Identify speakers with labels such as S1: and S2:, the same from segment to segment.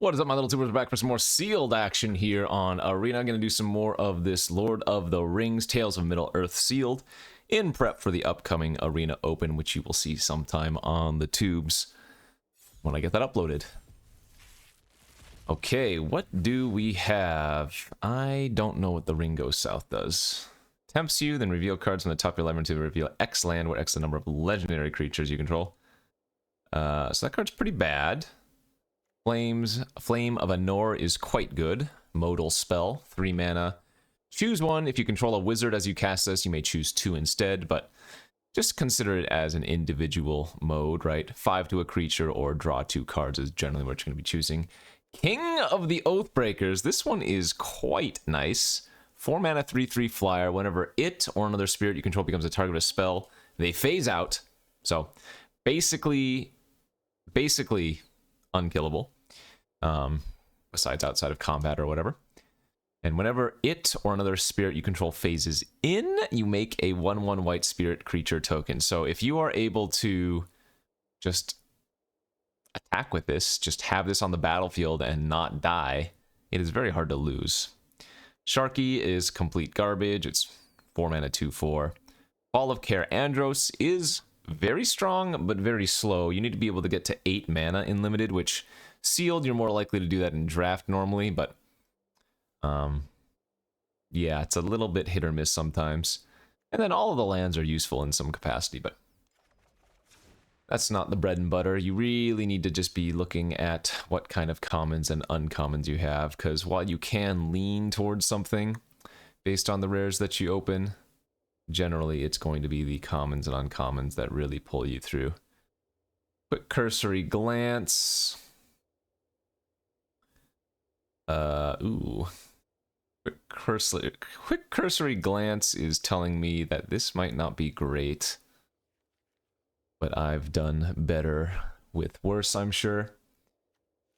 S1: What is up, my little tubers? We're back for some more sealed action here on Arena. I'm going to do some more of this Lord of the Rings, Tales of Middle-earth sealed in prep for the upcoming Arena Open, which you will see sometime on the tubes when I get that uploaded. Okay, what do we have? I don't know what the Ring Goes South does. Tempts you, then reveal cards from the top of your library to reveal X land, where X is the number of legendary creatures you control. So that card's pretty bad. Flame of Anor is quite good. Modal spell, 3 mana. Choose one. If you control a wizard as you cast this, you may choose 2 instead, but just consider it as an individual mode, right? 5 to a creature or draw 2 cards is generally what you're going to be choosing. King of the Oathbreakers. This one is quite nice. 4 mana, 3/3 flyer. Whenever it or another spirit you control becomes a target of a spell, they phase out. So basically unkillable, besides outside of combat or whatever. And whenever it or another spirit you control phases in, you make a 1/1 white spirit creature token. So if you are able to just attack with this, just have this on the battlefield and not die, it is very hard to lose. Sharky is complete garbage. It's 4 mana, 2/4. Fall of Care Andros is very strong, but very slow. You need to be able to get to 8 mana in limited, which sealed, you're more likely to do that in draft normally, but yeah, it's a little bit hit or miss sometimes. And then all of the lands are useful in some capacity, but that's not the bread and butter. You really need to just be looking at what kind of commons and uncommons you have, because while you can lean towards something based on the rares that you open, generally it's going to be the commons and uncommons that really pull you through. Quick cursory glance. Quick cursory glance is telling me that this might not be great, but I've done better with worse, I'm sure.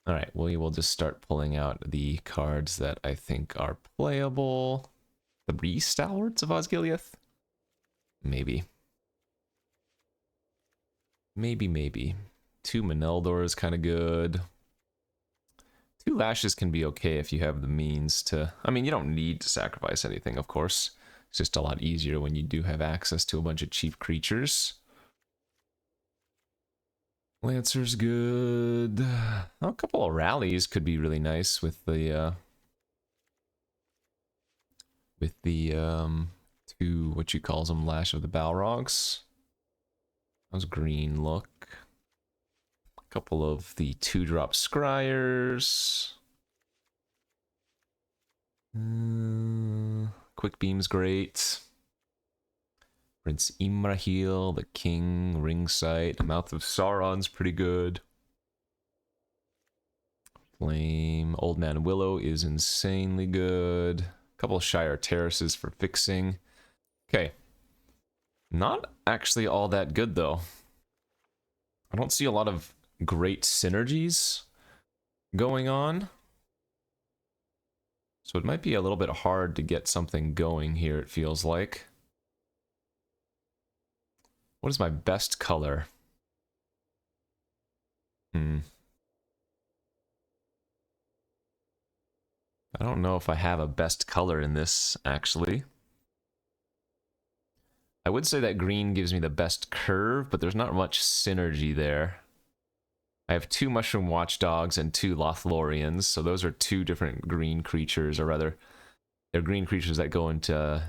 S1: All right, we will just start pulling out the cards that I think are playable. 3 Stalwarts of Osgiliath? Maybe. Maybe. 2 Meneldor is kind of good. 2 Lashes can be okay if you have the means to... I mean, you don't need to sacrifice anything, of course. It's just a lot easier when you do have access to a bunch of cheap creatures. Lancer's good. A couple of Rallies could be really nice with the 2, what you calls them, Lash of the Balrogs. How's green look? A couple of the 2-drop Scryers. Quick Beam's great. Prince Imrahil, the King, Ringsight, Mouth of Sauron's pretty good. Flame, Old Man Willow is insanely good. A couple of Shire Terraces for fixing. Okay. Not actually all that good, though. I don't see a lot of great synergies going on. So it might be a little bit hard to get something going here, it feels like. What is my best color? I don't know if I have a best color in this, actually. I would say that green gives me the best curve, but there's not much synergy there. I have 2 Mushroom Watchdogs and 2 Lothlorians, so those are 2 different green creatures, or rather, they're green creatures that go into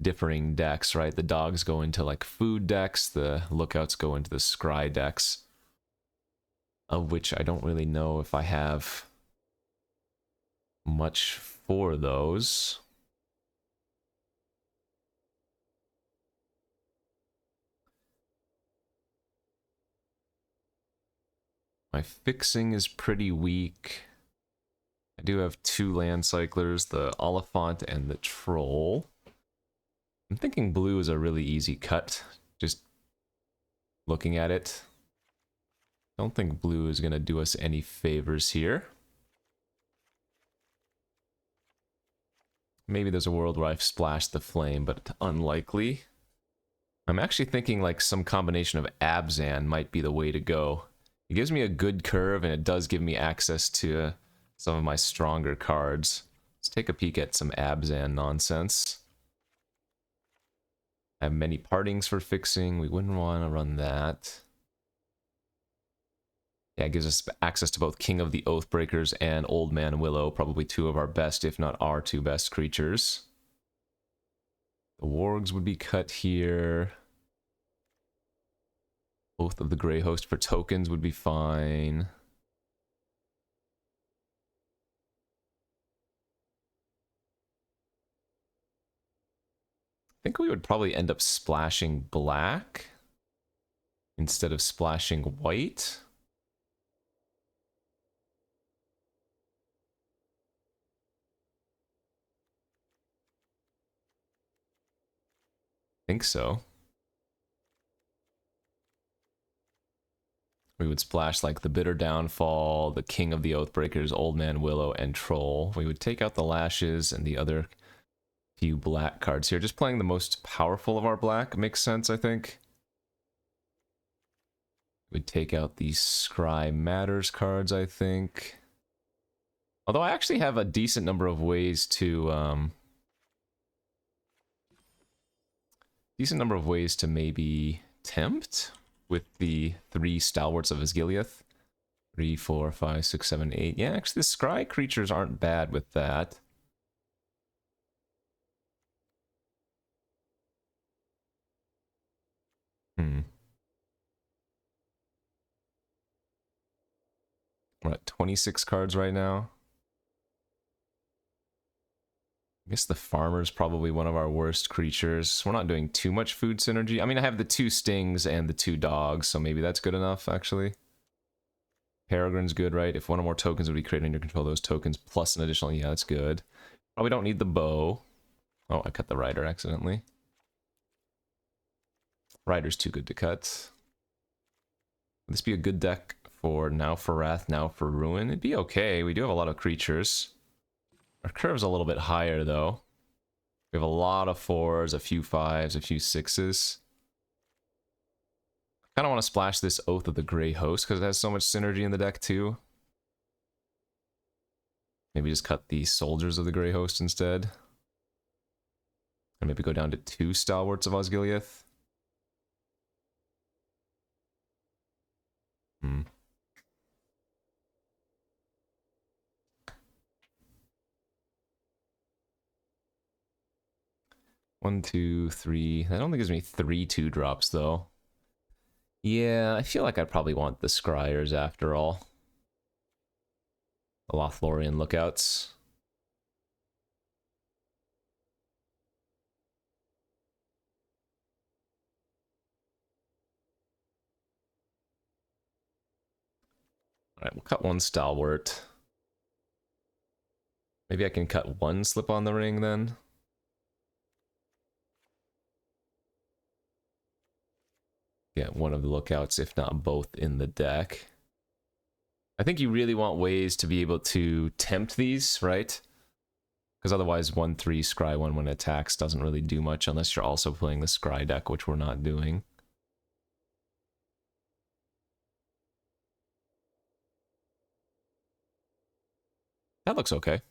S1: differing decks, right? The dogs go into like food decks, the lookouts go into the scry decks, of which I don't really know if I have much for those. My fixing is pretty weak. I do have 2 land cyclers, the Oliphant and the Troll. I'm thinking blue is a really easy cut, just looking at it. Don't think blue is going to do us any favors here. Maybe there's a world where I've splashed the flame, but unlikely. I'm actually thinking like some combination of Abzan might be the way to go. It gives me a good curve, and it does give me access to some of my stronger cards. Let's take a peek at some Abzan nonsense. I have many partings for fixing. We wouldn't want to run that. Yeah, it gives us access to both King of the Oathbreakers and Old Man Willow, probably two of our best, if not our two best creatures. The Wargs would be cut here. Oath of the Grey Host for tokens would be fine. I think we would probably end up splashing black instead of splashing white. I think so. We would splash like the Bitter Downfall, the King of the Oathbreakers, Old Man Willow, and Troll. We would take out the Lashes and the other few black cards here. Just playing the most powerful of our black makes sense, I think. We'd take out the Scry Matters cards, I think. Although I actually have a decent number of ways to maybe tempt with the 3 Stalwarts of Asgiliath. 3, 4, 5, 6, 7, 8. Yeah, actually the Scry creatures aren't bad with that. We're at 26 cards right now. I guess the Farmer's probably one of our worst creatures. We're not doing too much food synergy. I mean, I have the 2 Stings and the 2 Dogs, so maybe that's good enough, actually. Peregrine's good, right? If one or more tokens would be created under control, those tokens plus an additional... Yeah, that's good. Probably don't need the bow. Oh, I cut the Rider accidentally. Rider's too good to cut. Would this be a good deck for now for Wrath, now for Ruin? It'd be okay. We do have a lot of creatures. Our curve's a little bit higher, though. We have a lot of 4s, a few 5s, a few 6s. I kind of want to splash this Oath of the Grey Host because it has so much synergy in the deck, too. Maybe just cut the Soldiers of the Grey Host instead. And maybe go down to 2 Stalwarts of Osgiliath. Hmm. One, two, three. That only gives me 3 2-drops, though. Yeah, I feel like I probably want the Scryers after all. The Lothlorien Lookouts. Alright, we'll cut 1 Stalwart. Maybe I can cut 1 Slip on the Ring, then? Get one of the Lookouts, if not both, in the deck. I think you really want ways to be able to tempt these, right? Because otherwise 1-3 Scry 1 when it attacks doesn't really do much unless you're also playing the Scry deck, which we're not doing. That looks okay.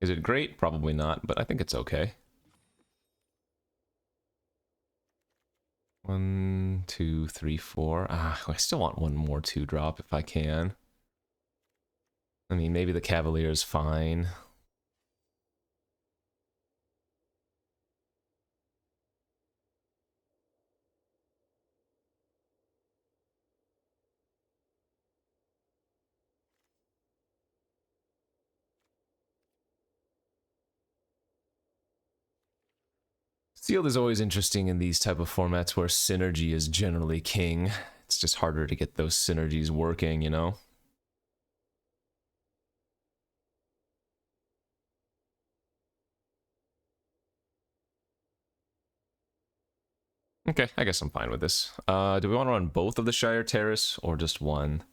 S1: Is it great? Probably not, but I think it's okay. 1, 2, 3, 4. Ah, I still want 1 more 2-drop if I can. I mean, maybe the Cavalier is fine. Sealed is always interesting in these type of formats where synergy is generally king. It's just harder to get those synergies working, you know? Okay, I guess I'm fine with this. Do we want to run both of the Shire Terrace or just one?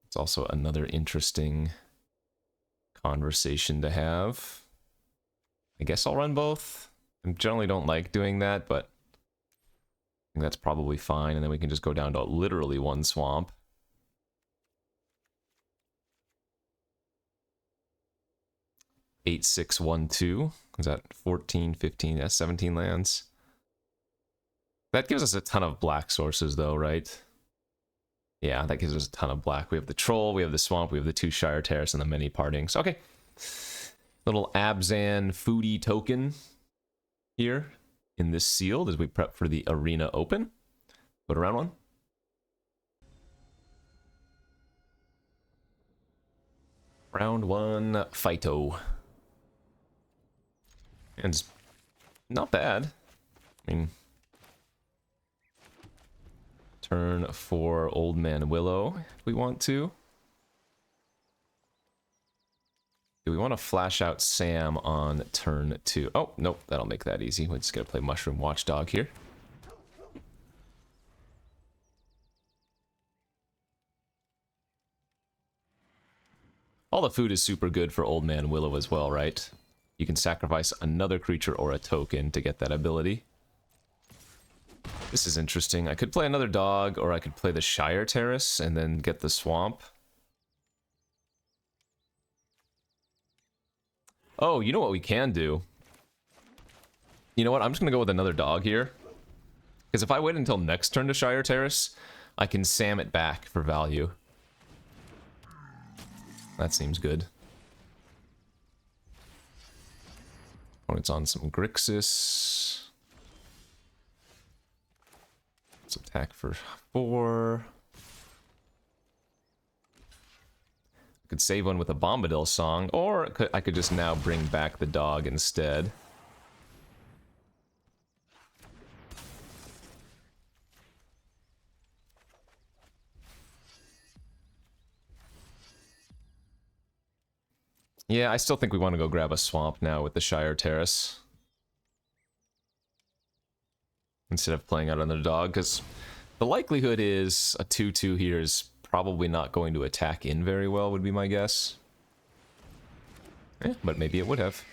S1: It's also another interesting conversation to have. I guess I'll run both. I generally don't like doing that, but I think that's probably fine. And then we can just go down to literally one swamp. Eight, 6, 1, 2. Is that 14, 15? That's 17 lands. That gives us a ton of black sources, though, right? Yeah, that gives us a ton of black. We have the Troll, we have the Swamp, we have the 2 Shire Terrace, and the many partings. Okay. Little Abzan foodie token here in this sealed as we prep for the Arena Open. Go to round 1. Round 1, Fighto. And it's not bad. I mean, turn for Old Man Willow if we want to. Do we want to flash out Sam on turn 2? Oh, nope, that'll make that easy. We're just going to play Mushroom Watchdog here. All the food is super good for Old Man Willow as well, right? You can sacrifice another creature or a token to get that ability. This is interesting. I could play another dog, or I could play the Shire Terrace and then get the Swamp. Oh, you know what we can do? You know what? I'm just going to go with another dog here. Because if I wait until next turn to Shire Terrace, I can Sam it back for value. That seems good. Opponent's on some Grixis. Let's attack for 4. I could save one with a Bombadil song, or I could just now bring back the dog instead. Yeah, I still think we want to go grab a Swamp now with the Shire Terrace. Instead of playing out another dog, because the likelihood is a 2-2 here is probably not going to attack in very well, would be my guess. Yeah, but maybe it would have.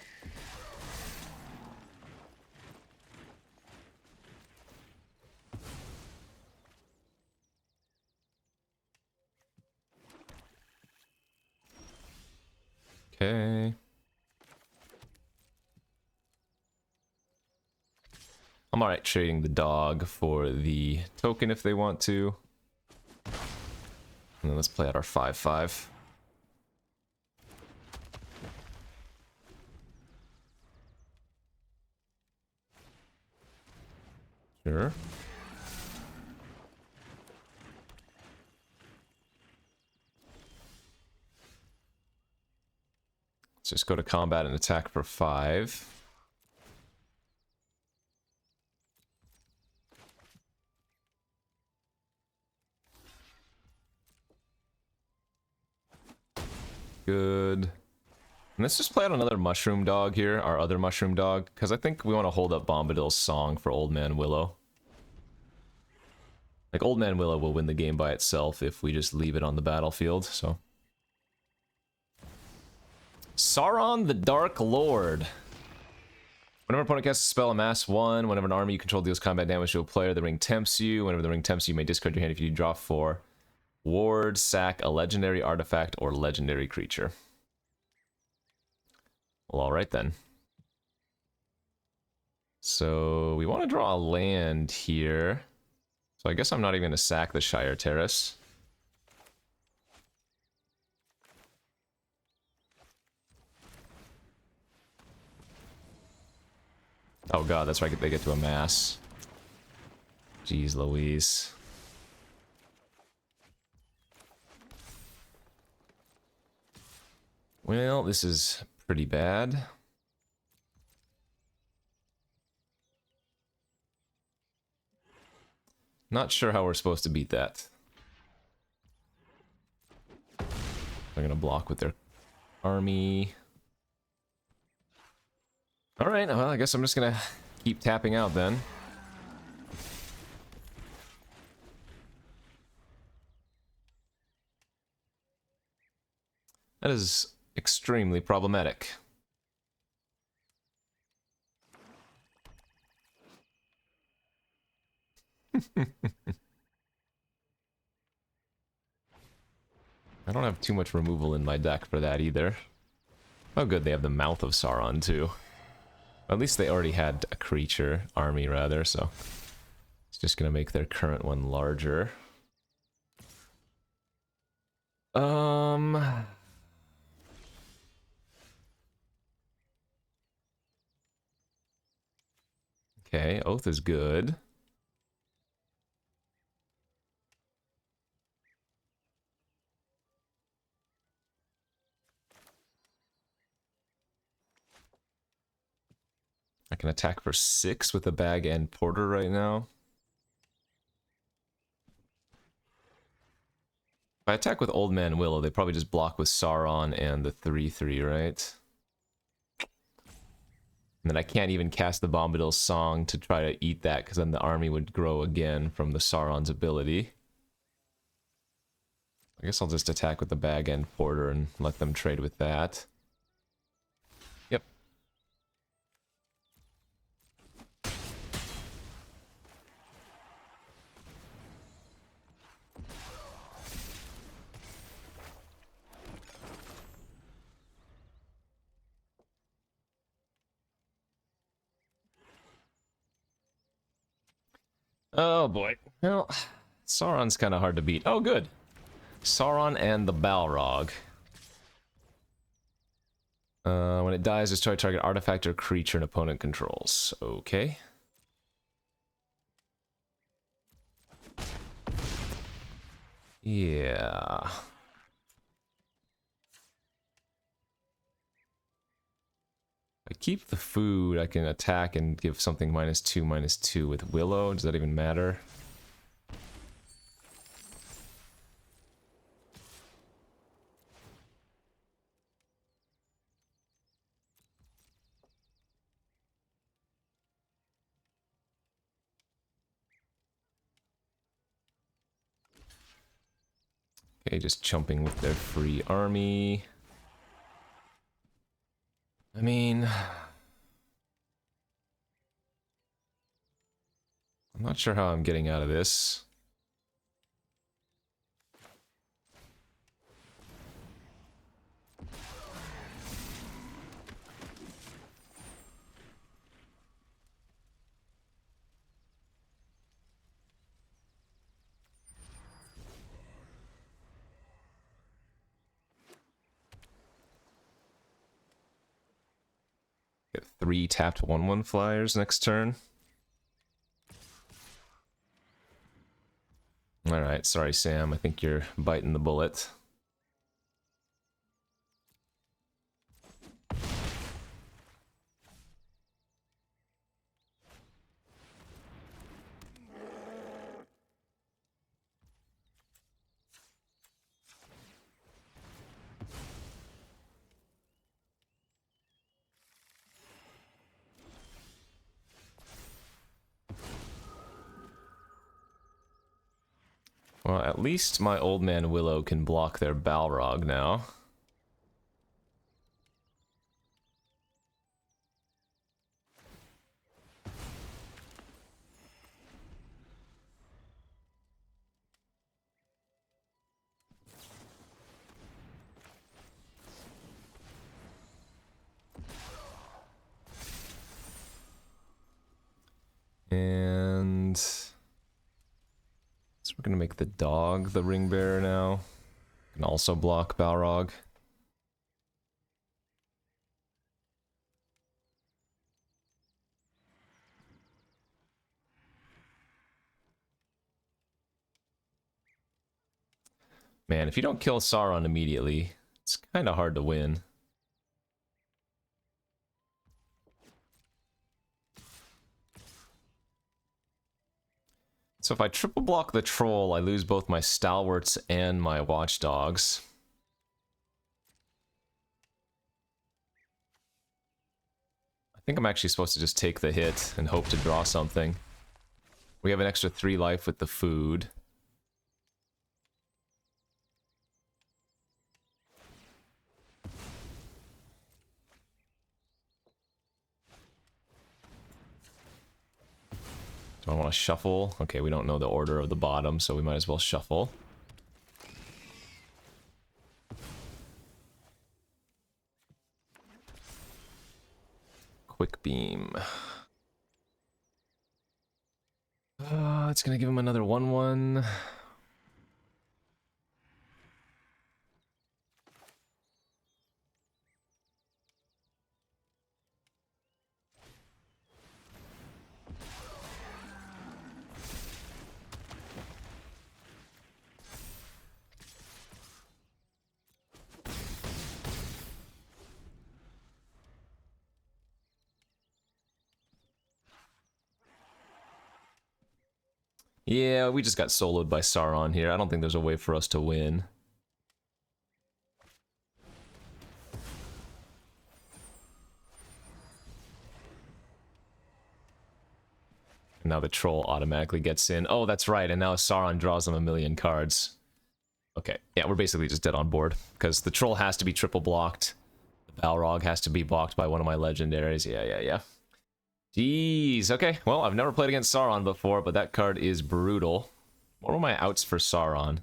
S1: Okay. I'm alright trading the dog for the token if they want to. And then let's play out our 5-5. Sure. Let's just go to combat and attack for 5. Good. And let's just play out another Mushroom Dog here, our other Mushroom Dog, because I think we want to hold up Bombadil's song for Old Man Willow. Like, Old Man Willow will win the game by itself if we just leave it on the battlefield, so. Sauron the Dark Lord. Whenever an opponent casts a spell, amass 1. Whenever an army you control deals combat damage to a player, the ring tempts you. Whenever the ring tempts you, you may discard your hand if you draw 4. Ward, sack a legendary artifact or legendary creature. Well, alright then. So, we want to draw a land here. So I guess I'm not even going to sack the Shire Terrace. Oh god, that's right, they get to amass. Jeez Louise. Well, this is pretty bad. Not sure how we're supposed to beat that. They're gonna block with their army. Alright, well, I guess I'm just gonna keep tapping out then. That is extremely problematic. I don't have too much removal in my deck for that either. Oh good, they have the Mouth of Sauron too. At least they already had a creature army rather, so it's just gonna make their current one larger. Okay, Oath is good. I can attack for 6 with a Bag and Porter right now. If I attack with Old Man Willow, they probably just block with Sauron and the 3/3, right? And then I can't even cast the Bombadil's Song to try to eat that, because then the army would grow again from the Sauron's ability. I guess I'll just attack with the Bag and Porter and let them trade with that. Yep. Oh boy. Well, Sauron's kind of hard to beat. Oh, good. Sauron and the Balrog. When it dies, destroy target artifact or creature an opponent controls. Okay. Yeah. I keep the food, I can attack and give something -2/-2 with Willow. Does that even matter? Okay, just chumping with their free army. I mean, I'm not sure how I'm getting out of this. Get 3 tapped 1/1 flyers next turn. Alright, sorry Sam, I think you're biting the bullet. Well, at least my Old Man Willow can block their Balrog now. And so we're gonna make the dog the ring bearer now. Can also block Balrog. Man, if you don't kill Sauron immediately, it's kind of hard to win. So if I triple block the troll, I lose both my stalwarts and my watchdogs. I think I'm actually supposed to just take the hit and hope to draw something. We have an extra 3 life with the food. Do I want to shuffle? Okay, we don't know the order of the bottom, so we might as well shuffle. Quick beam. It's gonna give him another 1/1. Yeah, we just got soloed by Sauron here. I don't think there's a way for us to win. And now the troll automatically gets in. Oh, that's right, and now Sauron draws them a million cards. Okay, yeah, we're basically just dead on board, because the troll has to be triple blocked. The Balrog has to be blocked by one of my legendaries. Yeah. Jeez, okay. Well, I've never played against Sauron before, but that card is brutal. What were my outs for Sauron?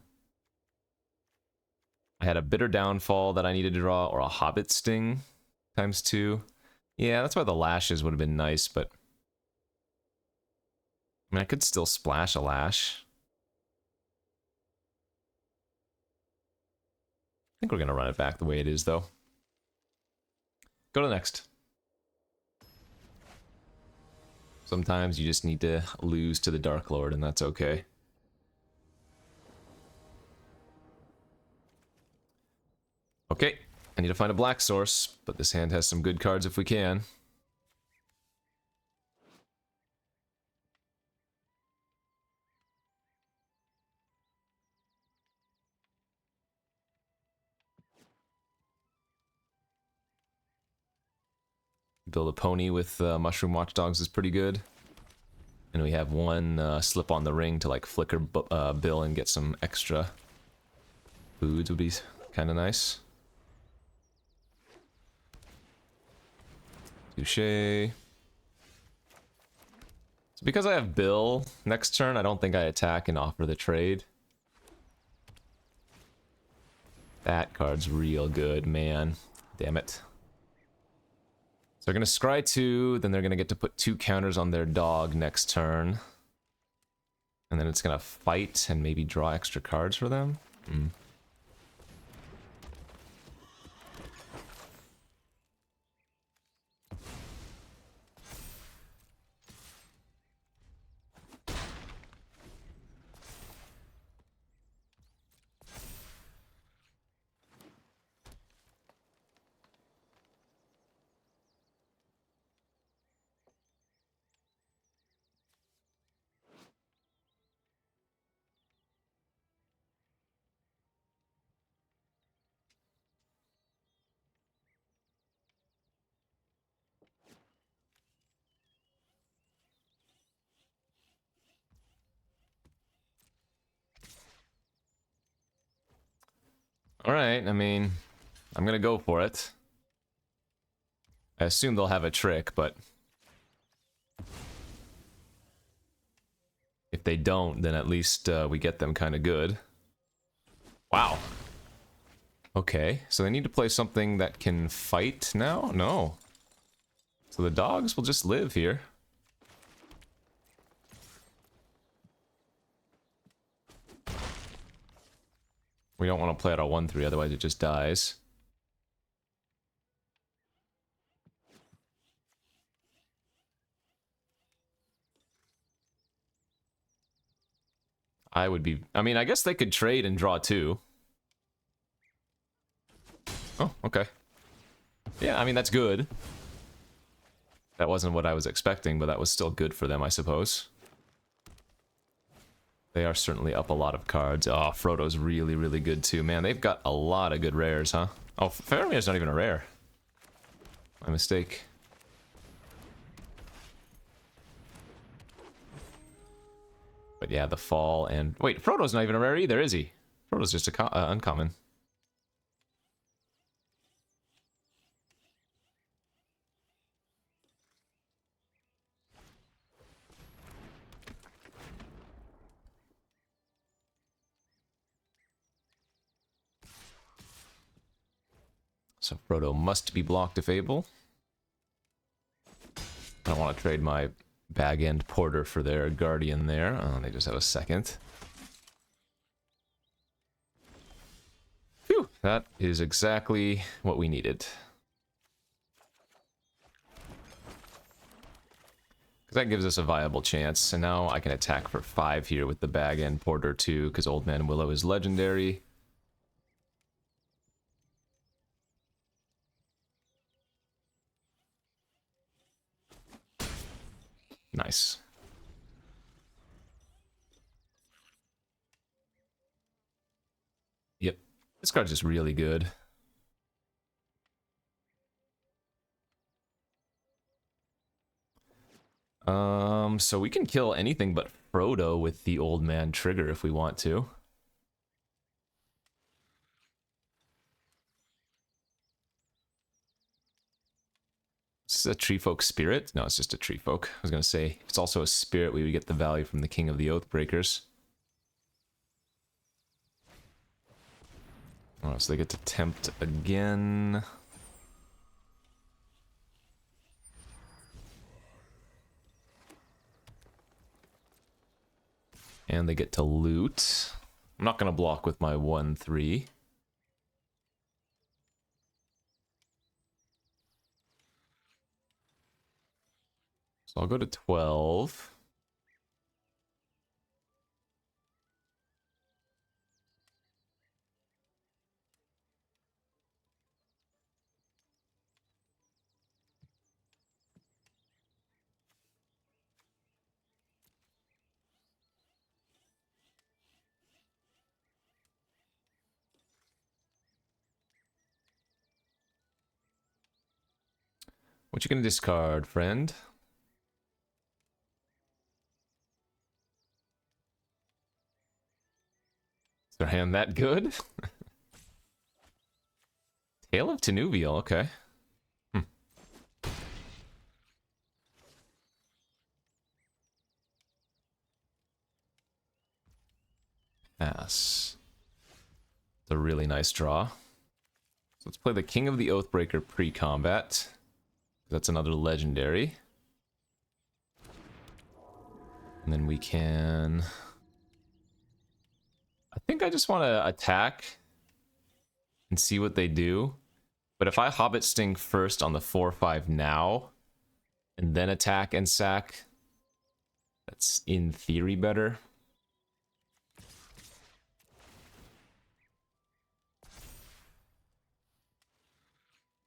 S1: I had a Bitter Downfall that I needed to draw, or a Hobbit Sting ×2. Yeah, that's why the Lashes would have been nice, but... I mean, I could still splash a Lash. I think we're going to run it back the way it is, though. Go to the next. Sometimes you just need to lose to the Dark Lord, and that's okay. Okay, I need to find a black source, but this hand has some good cards if we can. Build a pony with Mushroom Watchdogs is pretty good. And we have one slip on the ring to like flicker Bill and get some extra foods would be kind of nice. Touché. So because I have Bill next turn, I don't think I attack and offer the trade. That card's real good, man. Damn it. So they're going to scry 2, then they're going to get to put 2 counters on their dog next turn. And then it's going to fight and maybe draw extra cards for them. Alright, I mean, I'm gonna go for it. I assume they'll have a trick, but... if they don't, then at least we get them kind of good. Wow. Okay, so they need to play something that can fight now? No. So the dogs will just live here. We don't want to play out a 1/3, otherwise it just dies. I would be... I mean, I guess they could trade and draw 2. Oh, okay. Yeah, I mean, that's good. That wasn't what I was expecting, but that was still good for them, I suppose. They are certainly up a lot of cards. Oh, Frodo's really, really good too. Man, they've got a lot of good rares, huh? Oh, Faramir's not even a rare. My mistake. But yeah, the fall and... wait, Frodo's not even a rare either, is he? Frodo's just a uncommon. So Frodo must be blocked if able. I don't want to trade my bag end porter for their guardian there. Oh, they just have a second. Phew, that is exactly what we needed. Because that gives us a viable chance. And now I can attack for 5 here with the bag end porter too, because Old Man Willow is legendary. Nice. Yep. This card's just really good. So we can kill anything but Frodo with the Old Man trigger if we want to. Is this a tree folk spirit? No, it's just a tree folk. I was gonna say, if it's also a spirit, we would get the value from the King of the Oathbreakers. Oh, so they get to tempt again. And they get to loot. I'm not gonna block with my 1/3. So I'll go to 12. What you gonna discard, friend? Is their hand that good? Tale of Tenuvial, okay. Pass. It's a really nice draw. So let's play the King of the Oathbreaker pre-combat. That's another legendary. And then we can... I think I just want to attack and see what they do. But if I Hobbit Sting first on the 4/5 now, and then attack and sack, that's in theory better.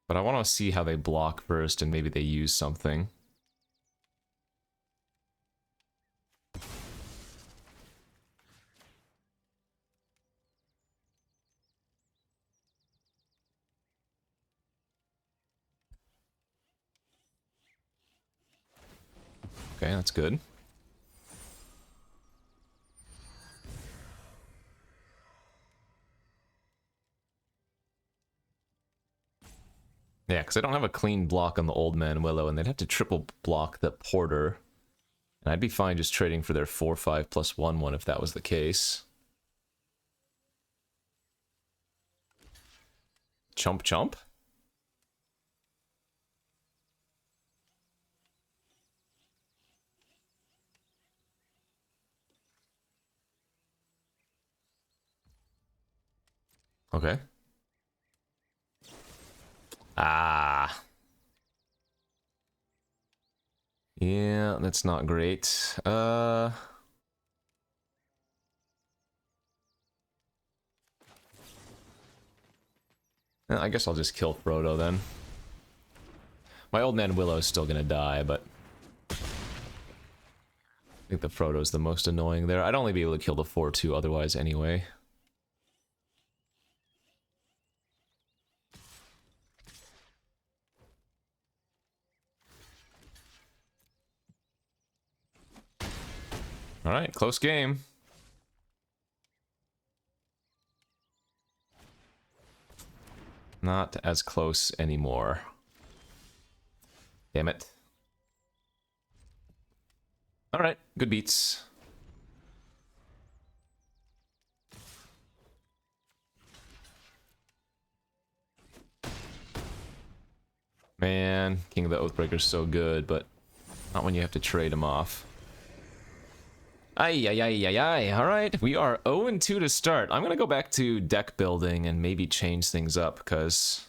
S1: But I want to see how they block first, and maybe they use something. Okay, that's good. Yeah, because I don't have a clean block on the Old Man Willow, and they'd have to triple block the Porter. And I'd be fine just trading for their 4/5 plus 1/1 if that was the case. Chump chump? Okay. Ah. Yeah, that's not great. I guess I'll just kill Frodo then. My Old Man Willow is still gonna die, but I think the Frodo's the most annoying there. I'd only be able to kill the 4/2 otherwise anyway. Alright, close game. Not as close anymore. Damn it. Alright, good beats. Man, King of the Oathbreaker's so good, but not when you have to trade him off. Ay, ay, ay, ay, ay. Alright, we are 0-2 to start. I'm gonna go back to deck building and maybe change things up, because...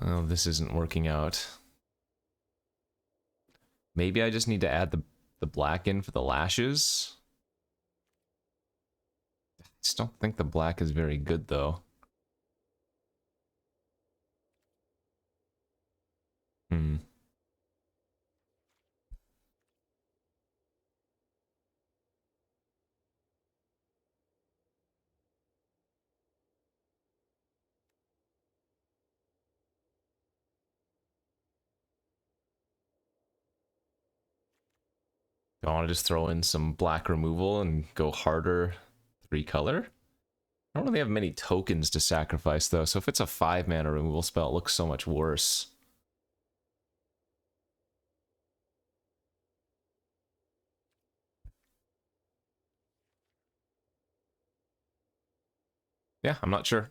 S1: oh, this isn't working out. Maybe I just need to add the black in for the lashes. I just don't think the black is very good, though. Hmm. Do I want to just throw in some black removal and go harder 3-color? I don't really have many tokens to sacrifice, though, so if it's a 5-mana removal spell, it looks so much worse. Yeah, I'm not sure.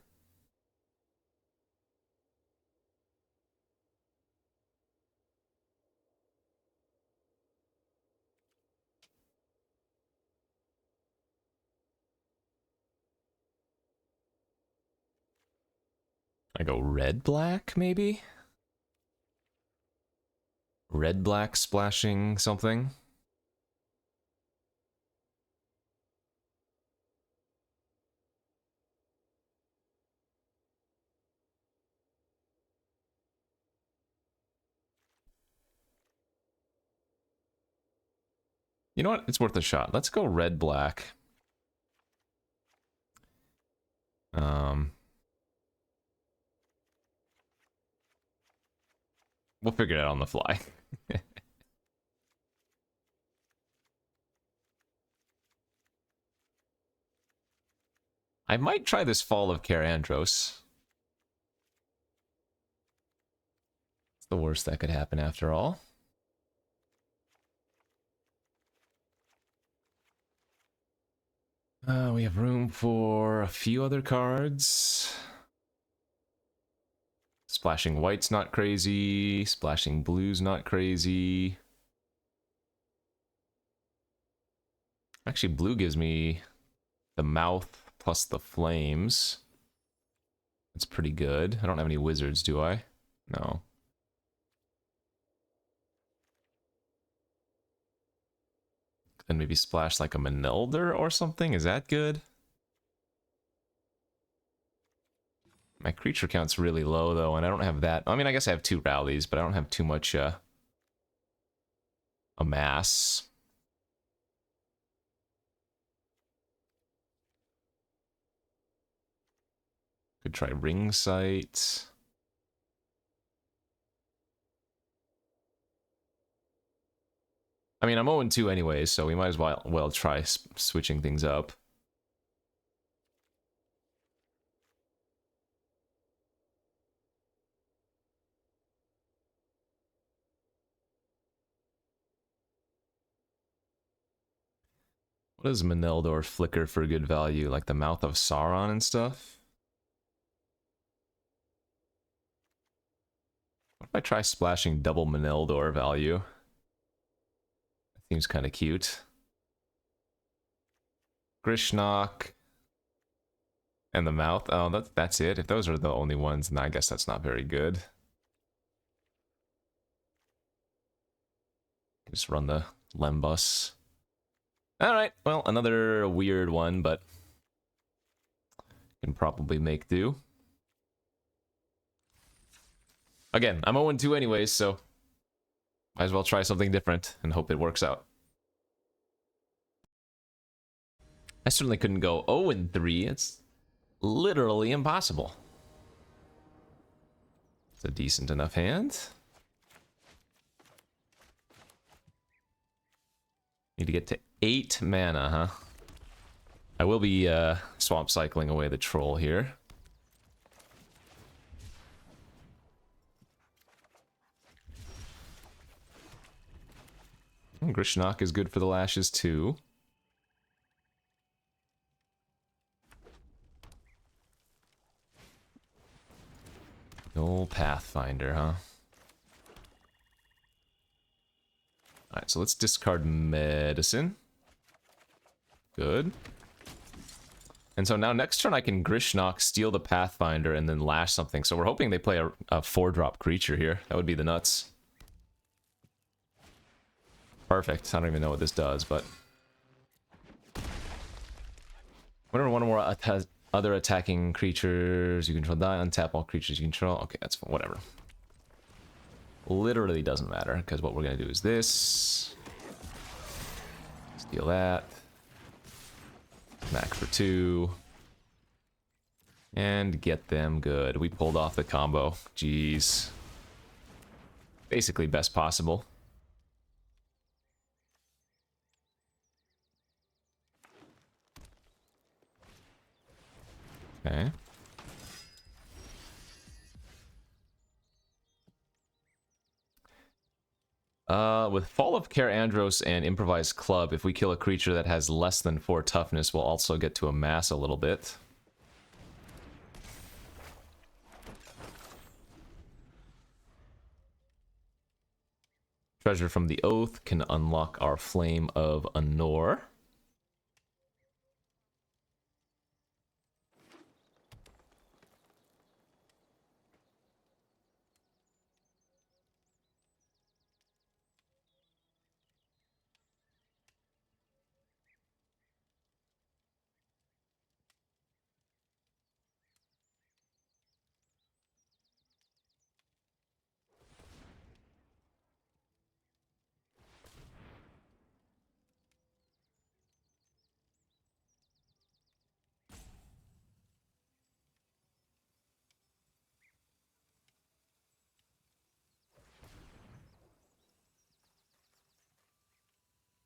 S1: I go red-black, maybe? Red-black splashing something? You know what? It's worth a shot. Let's go red-black. We'll figure it out on the fly. I might try this Fall of Karandros. It's the worst that could happen after all. We have room for a few other cards. Splashing white's not crazy. Splashing blue's not crazy. Actually, blue gives me the mouth plus the flames. That's pretty good. I don't have any wizards, do I? No. Then maybe splash like a Manelder or something? Is that good? My creature count's really low, though, and I don't have that. I mean, I guess I have 2 rallies, but I don't have too much, amass. Could try Ring Sight. I mean, I'm 0-2 anyways, so we might as well try switching things up. What does Maneldor flicker for good value? Like the Mouth of Sauron and stuff? What if I try splashing double Maneldor value? That seems kind of cute. Grishnok. And the Mouth. Oh, that's it. If those are the only ones, then I guess that's not very good. Just run the Lembus. Alright, well, another weird one, but can probably make do. Again, I'm 0-2 anyways, so might as well try something different and hope it works out. I certainly couldn't go 0-3. It's literally impossible. It's a decent enough hand. Need to get to 8 mana, huh? I will be swamp cycling away the troll here. Grishnok is good for the lashes too. The old Pathfinder, huh? Alright, so let's discard medicine. Good. And so now next turn I can Grishnok, steal the Pathfinder, and then lash something. So we're hoping they play a 4-drop creature here. That would be the nuts. Perfect. I don't even know what this does, but... Whenever one or more other attacking creatures you control die, untap all creatures you control. Okay, that's fine. Whatever. Literally doesn't matter, because what we're going to do is this. Steal that. Smack for 2. And get them good. We pulled off the combo. Jeez. Basically best possible. Okay. With Fall of Care Andros and Improvised Club, if we kill a creature that has less than 4 toughness, we'll also get to amass a little bit. Treasure from the Oath can unlock our Flame of Anor.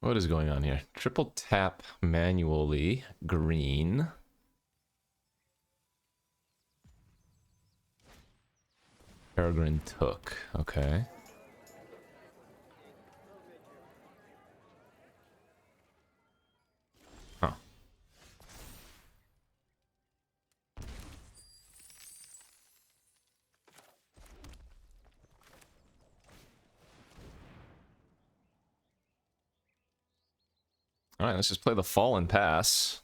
S1: What is going on here? Triple tap manually, green. Peregrine Took, okay. Huh. Alright, let's just play the Fallen Pass.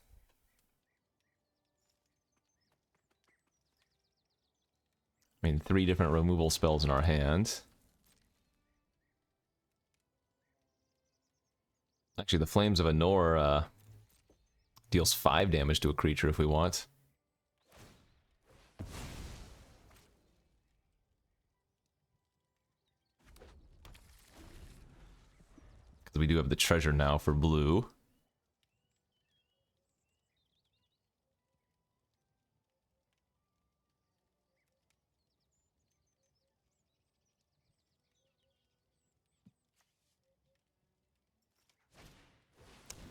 S1: I mean, 3 different removal spells in our hand. Actually, the Flames of Anor deals 5 damage to a creature if we want. Because we do have the treasure now for blue.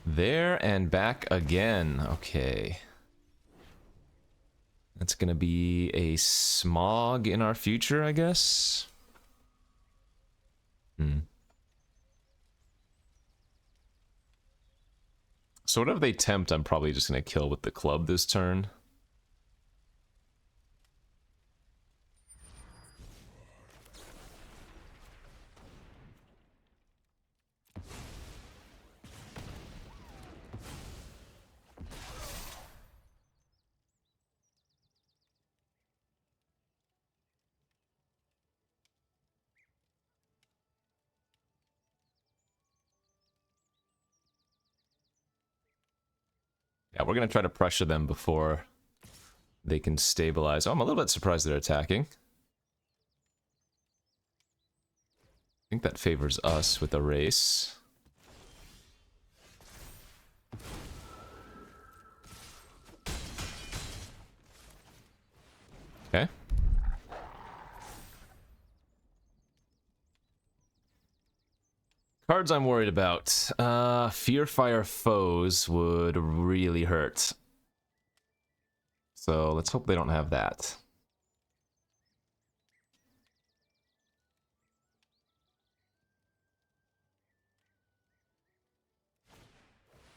S1: There and back again. Okay. That's gonna be a smog in our future, I guess. So whatever they tempt, I'm probably just gonna kill with the club this turn. Yeah, we're gonna try to pressure them before they can stabilize. Oh, I'm a little bit surprised they're attacking. I think that favors us with a race. Okay. Cards I'm worried about. Fearfire Foes would really hurt. So let's hope they don't have that.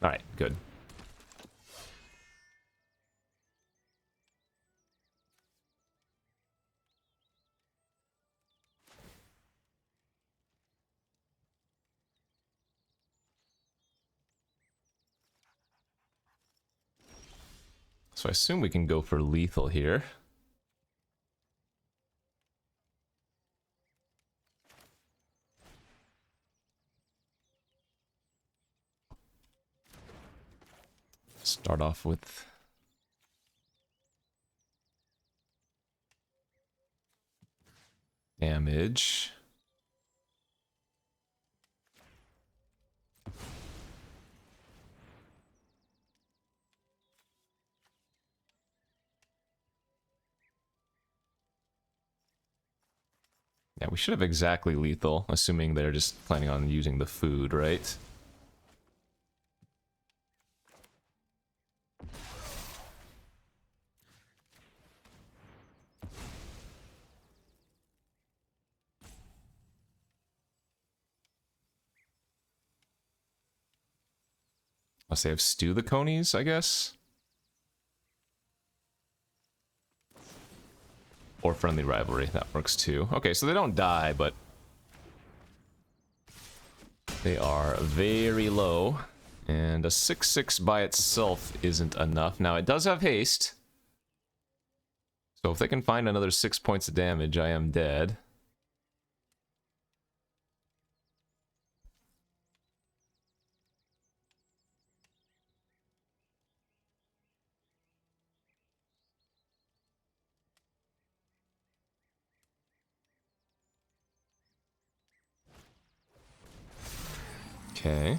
S1: Alright, good. So I assume we can go for lethal here. Start off with damage. Yeah, we should have exactly lethal, assuming they're just planning on using the food, right? Unless they have stew the conies, I guess? Or friendly rivalry, that works too. Okay, so they don't die, but they are very low. And a 6/6 by itself isn't enough. Now, it does have haste. So if they can find another 6 points of damage, I am dead. Okay.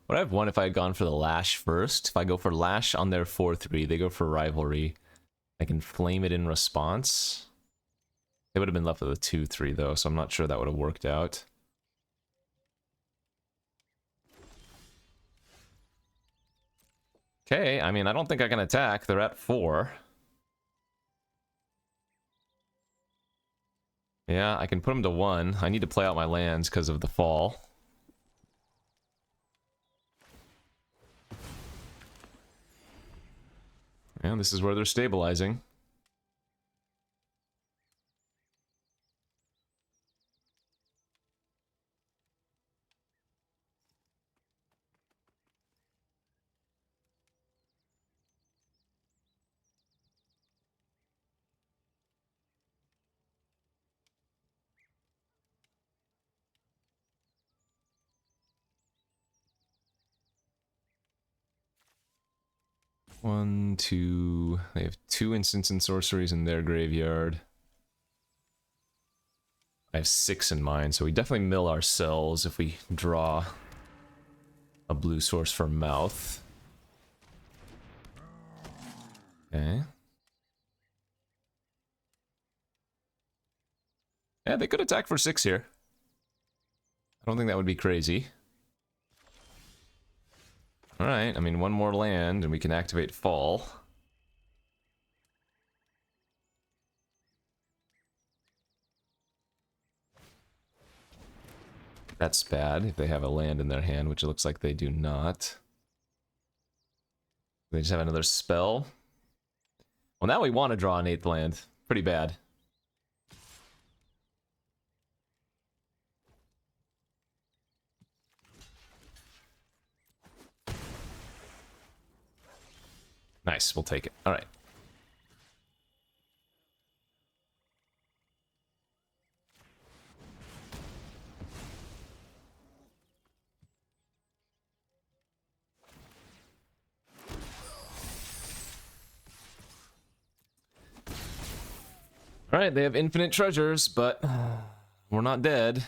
S1: Would I have won if I had gone for the Lash first? If I go for Lash on their 4/3, they go for Rivalry. I can flame it in response. They would have been left with a 2/3 though, so I'm not sure that would have worked out. Okay, I mean, I don't think I can attack. They're at 4. Yeah, I can put them to 1. I need to play out my lands because of the fall. And this is where they're stabilizing. One, two... They have 2 instants and sorceries in their graveyard. I have 6 in mine, so we definitely mill ourselves if we draw a blue source for mouth. Okay. Yeah, they could attack for 6 here. I don't think that would be crazy. Alright, I mean, one more land and we can activate fall. That's bad if they have a land in their hand, which it looks like they do not. They just have another spell. Well, now we want to draw an 8th land. Pretty bad. Nice, we'll take it. Alright. Alright, they have infinite treasures, but we're not dead.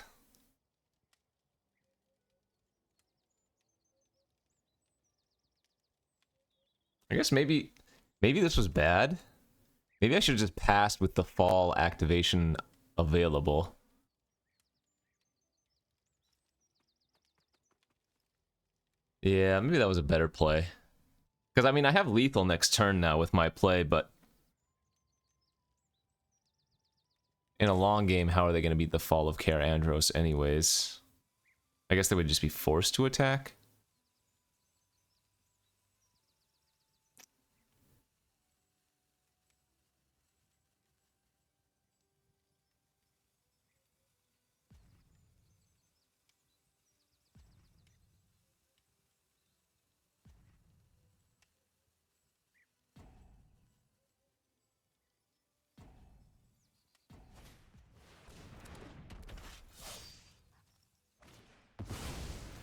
S1: I guess maybe this was bad. Maybe I should have just passed with the fall activation available. Yeah, maybe that was a better play. Because, I mean, I have lethal next turn now with my play, but in a long game, how are they going to beat the fall of Kaer Andros anyways? I guess they would just be forced to attack.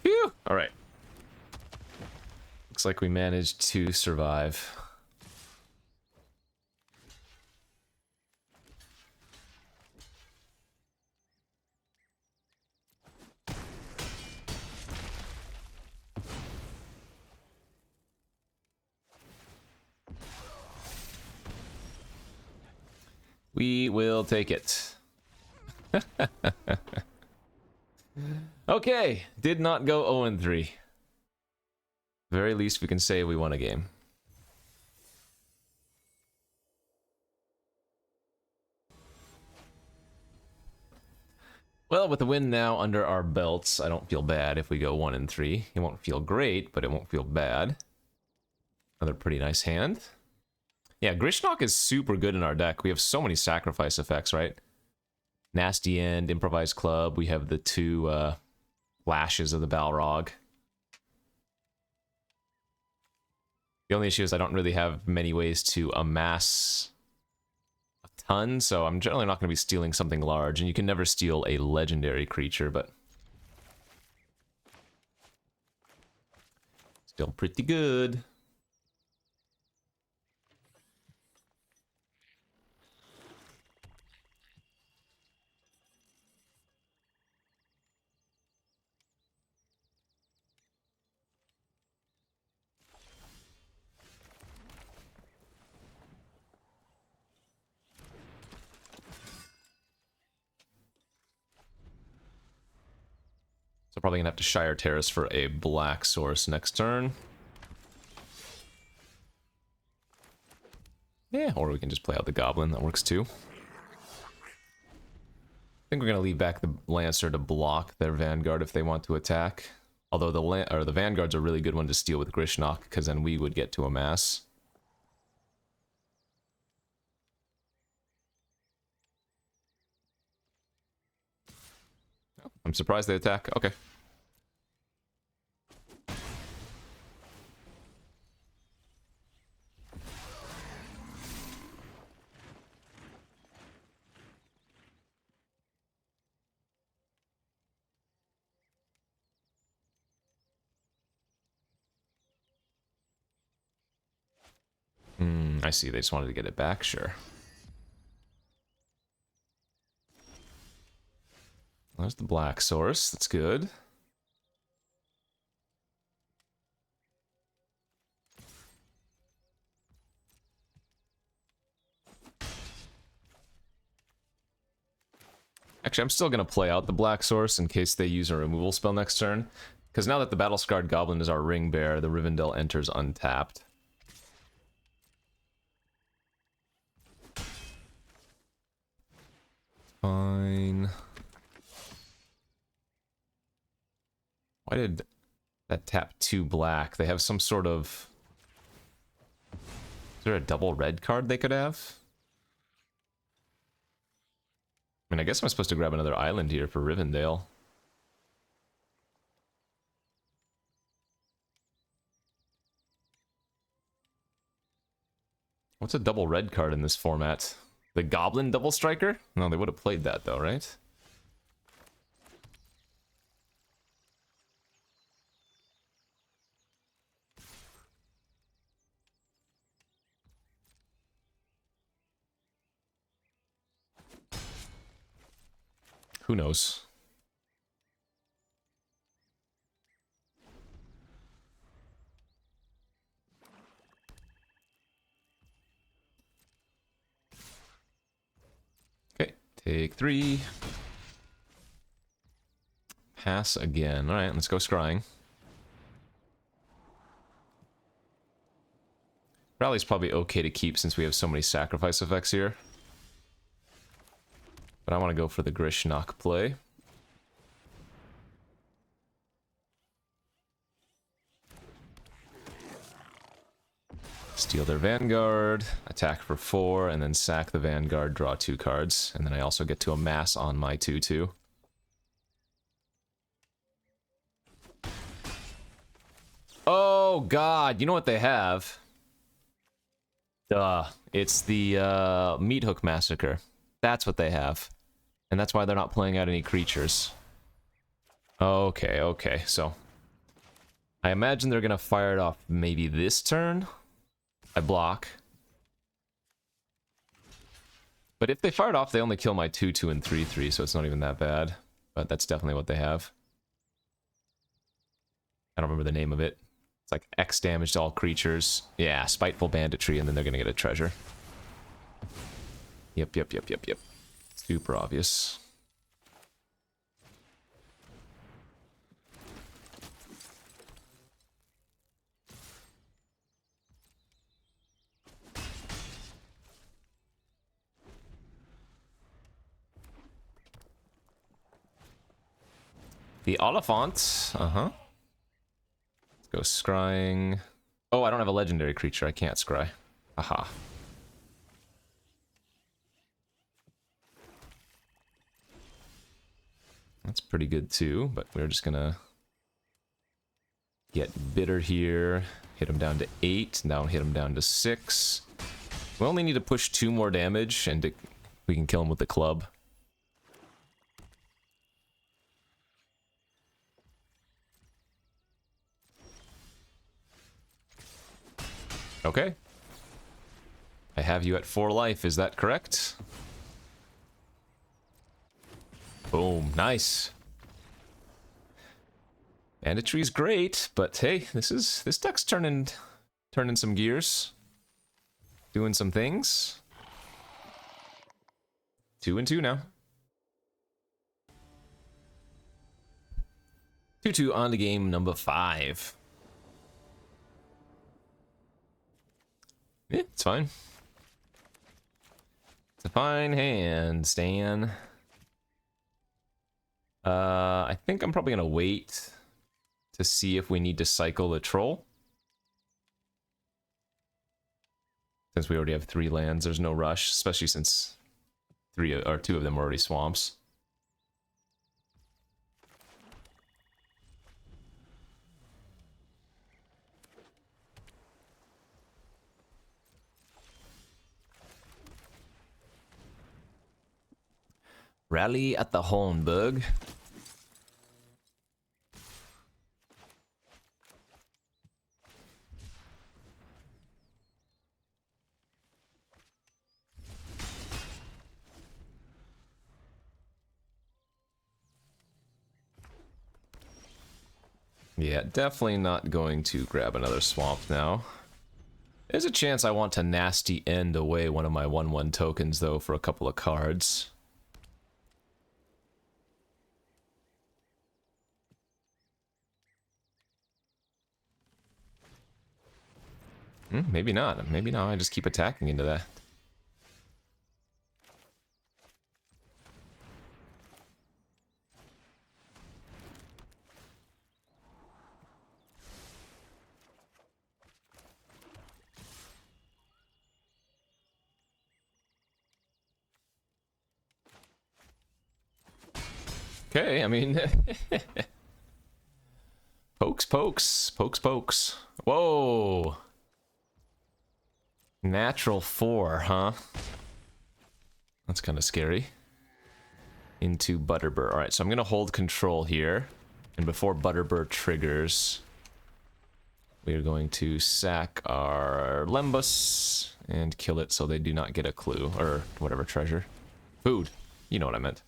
S1: Phew! Alright. Looks like we managed to survive. We will take it. Okay, did not go 0-3. Very least we can say we won a game. Well, with the win now under our belts, I don't feel bad if we go 1-3. It won't feel great, but it won't feel bad. Another pretty nice hand. Yeah, Grishnok is super good in our deck. We have so many sacrifice effects, right? Nasty End, Improvised Club. We have the two flashes of the Balrog. The only issue is I don't really have many ways to amass a ton, so I'm generally not going to be stealing something large, and you can never steal a legendary creature, but still pretty good. So probably gonna have to Shire Terrace for a black source next turn. Yeah, or we can just play out the Goblin, that works too. I think we're gonna leave back the Lancer to block their Vanguard if they want to attack. Although the Vanguard's a really good one to steal with Grishnok, because then we would get to amass. Oh, I'm surprised they attack. Okay. I see. They just wanted to get it back. Sure. There's the black source. That's good. Actually, I'm still going to play out the black source in case they use a removal spell next turn. Because now that the Battle-Scarred Goblin is our ring bearer, the Rivendell enters untapped. Fine. Why did that tap 2 black? They have some sort of... Is there a double red card they could have? I mean, I guess I'm supposed to grab another island here for Rivendell. What's a double red card in this format? The Goblin Double Striker? No, they would have played that though, right? Who knows? Okay, take 3. Pass again. Alright, let's go scrying. Rally's probably okay to keep since we have so many sacrifice effects here. But I want to go for the Grishnok play. Steal their Vanguard, attack for 4, and then sack the Vanguard, draw 2 cards. And then I also get to amass on my 2/2. Oh god, you know what they have? Duh. It's the Meat Hook Massacre. That's what they have. And that's why they're not playing out any creatures. Okay, okay, so... I imagine they're gonna fire it off maybe this turn. I block. But if they fire it off, they only kill my 2/2 and 3/3, so it's not even that bad. But that's definitely what they have. I don't remember the name of it. It's like X damage to all creatures. Yeah, Spiteful Banditry, and then they're gonna get a treasure. Yep. Super obvious. The Oliphant. Uh-huh. Let's go scrying. Oh, I don't have a legendary creature. I can't scry. Aha. That's pretty good too, but we're just gonna get bitter here. Hit him down to 8. Now hit him down to 6. We only need to push 2 more damage, and we can kill him with the club. Okay. I have you at 4 life, is that correct? Boom, nice. Banditry's great, but hey, this deck's turning some gears. Doing some things. 2 and 2 now. 2/2 on to game number 5. Yeah, it's fine. It's a fine hand, Stan. I think I'm probably gonna wait to see if we need to cycle the troll. Since we already have 3 lands, there's no rush, especially since 2 of them are already swamps. Rally at the Hornburg. Yeah, definitely not going to grab another swamp now. There's a chance I want to nasty end away one of my 1/1 tokens, though, for a couple of cards. Maybe not. Maybe not. I just keep attacking into that. Okay, I mean... Pokes. Whoa! Natural 4, huh? That's kind of scary. Into Butterbur. Alright, so I'm going to hold control here. And before Butterbur triggers, we are going to sack our Lembus and kill it so they do not get a clue. Or whatever treasure. Food. You know what I meant.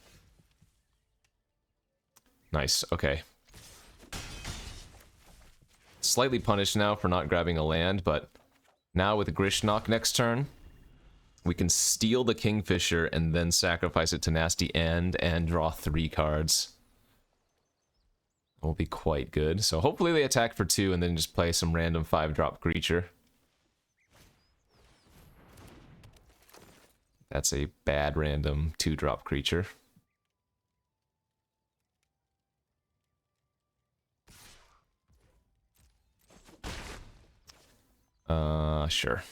S1: Nice, okay. Slightly punished now for not grabbing a land, but now with Grishnok next turn, we can steal the Kingfisher and then sacrifice it to Nasty End and draw 3 cards. That will be quite good. So hopefully they attack for 2 and then just play some random 5-drop creature. That's a bad random 2-drop creature. Sure.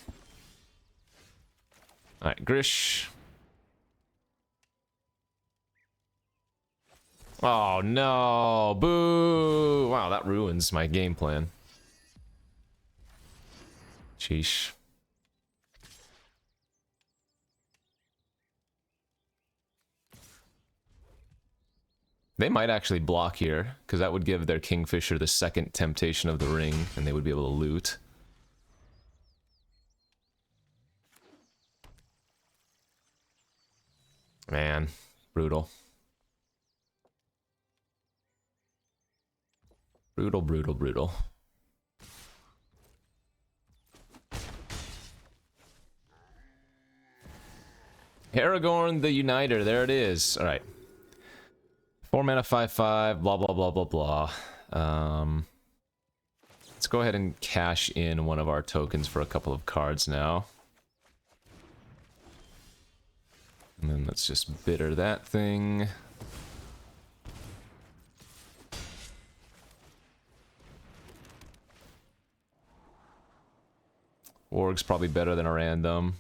S1: Alright, Grish. Oh no! Boo! Wow, that ruins my game plan. Sheesh. They might actually block here, because that would give their Kingfisher the second temptation of the ring, and they would be able to loot. Man, brutal. Brutal, brutal, brutal. Aragorn the Uniter, there it is. Alright. 4 mana, 5/5, blah, blah, blah, blah, blah. Let's go ahead and cash in one of our tokens for a couple of cards now. And then let's just bitter that thing. Org's probably better than a random.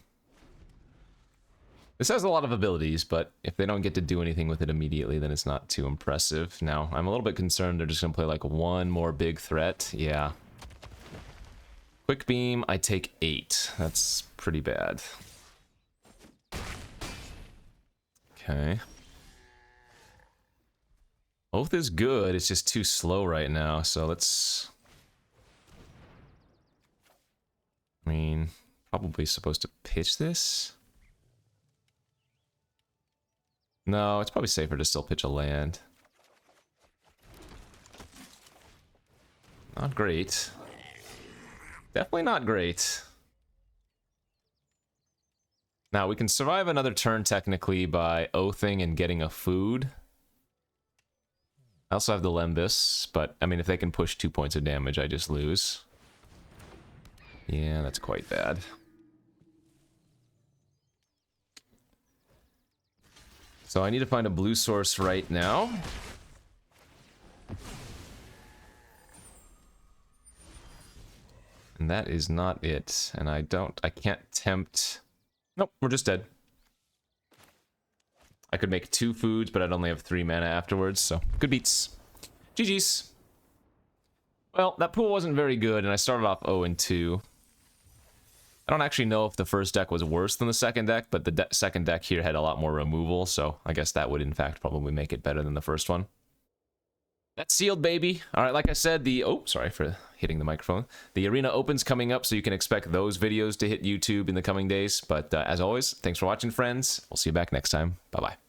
S1: This has a lot of abilities, but if they don't get to do anything with it immediately, then it's not too impressive. Now, I'm a little bit concerned they're just going to play like one more big threat. Yeah. Quick Beam, I take 8. That's pretty bad. Okay. Oath is good, it's just too slow right now, so let's... I mean, probably supposed to pitch this? No, it's probably safer to still pitch a land. Not great. Definitely not great. Now, we can survive another turn technically by oathing and getting a food. I also have the Lembus, but, I mean, if they can push 2 points of damage, I just lose. Yeah, that's quite bad. So I need to find a blue source right now. And that is not it. And I can't tempt... Nope, we're just dead. I could make 2 foods, but I'd only have 3 mana afterwards, so good beats. GG's. Well, that pool wasn't very good, and I started off 0-2. I don't actually know if the first deck was worse than the second deck, but the second deck here had a lot more removal, so I guess that would in fact probably make it better than the first one. That's sealed, baby. Alright, like I said, oh, sorry for hitting the microphone. The arena opens coming up, so you can expect those videos to hit YouTube in the coming days. But as always, thanks for watching, friends. We'll see you back next time. Bye-bye.